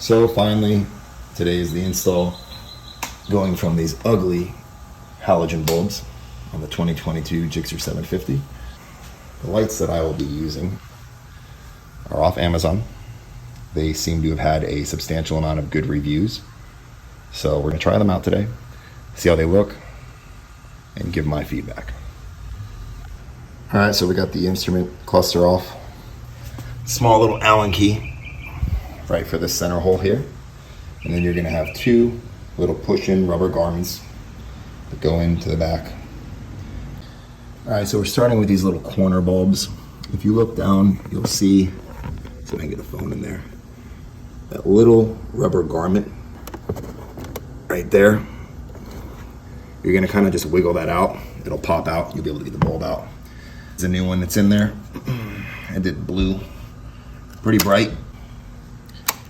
So finally, today is the install, going from these ugly halogen bulbs on the 2022 gsxr 750. The lights that I will be using are off Amazon. They seem to have had a substantial amount of good reviews. So we're gonna try them out today, see how they look, and give my feedback. All right, so we got the instrument cluster off. Small little Allen key right for the center hole here. And then you're gonna have two little push-in rubber garments that go into the back. All right, so we're starting with these little corner bulbs. If you look down, you'll see, so I can get the phone in there, that little rubber garment right there. You're gonna kind of just wiggle that out. It'll pop out, you'll be able to get the bulb out. There's a new one that's in there. I did blue, pretty bright.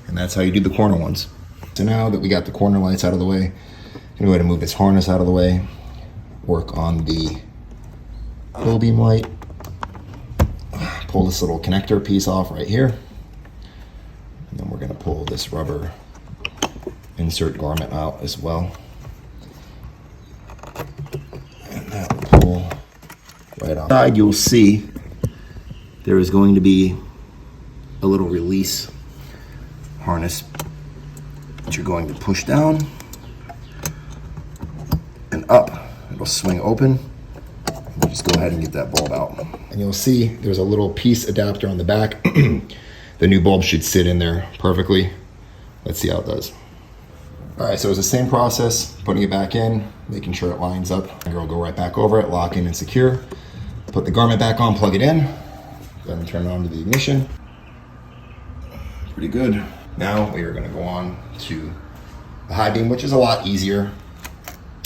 And that's how you do the corner ones. So now that we got the corner lights out of the way, I'm gonna go ahead and move this harness out of the way, work on the full beam light, pull this little connector piece off right here, and then we're gonna pull this rubber insert garment out as well. And that will pull right off. Side, you'll see there is going to be a little release harness that you're going to push down and up. It'll swing open. We'll just go ahead and get that bulb out. And you'll see there's a little piece adapter on the back. The new bulb should sit in there perfectly. Let's see how it does. All right, so it's the same process, putting it back in, making sure it lines up. I'll go right back over it, lock in and secure. Put the garment back on, plug it in, then turn it on to the ignition. Pretty good. Now we are gonna go on to the high beam, which is a lot easier.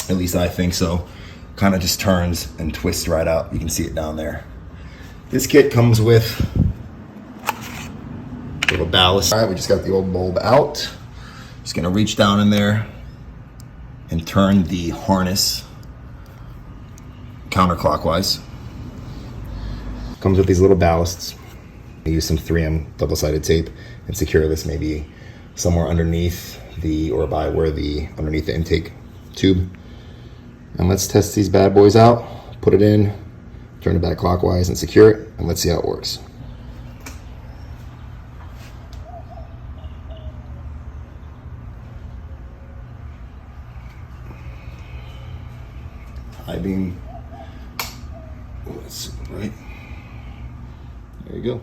At least I think so. Kind of just turns and twists right out. You can see it down there. This kit comes with a little ballast. All right, we just got the old bulb out. Just gonna reach down in there and turn the harness counterclockwise. Comes with these little ballasts. I use some 3M double-sided tape and secure this maybe somewhere underneath underneath the intake tube. And let's test these bad boys out. Put it in, turn it back clockwise and secure it, and let's see how it works. High beam. Oh, that's right. There you go.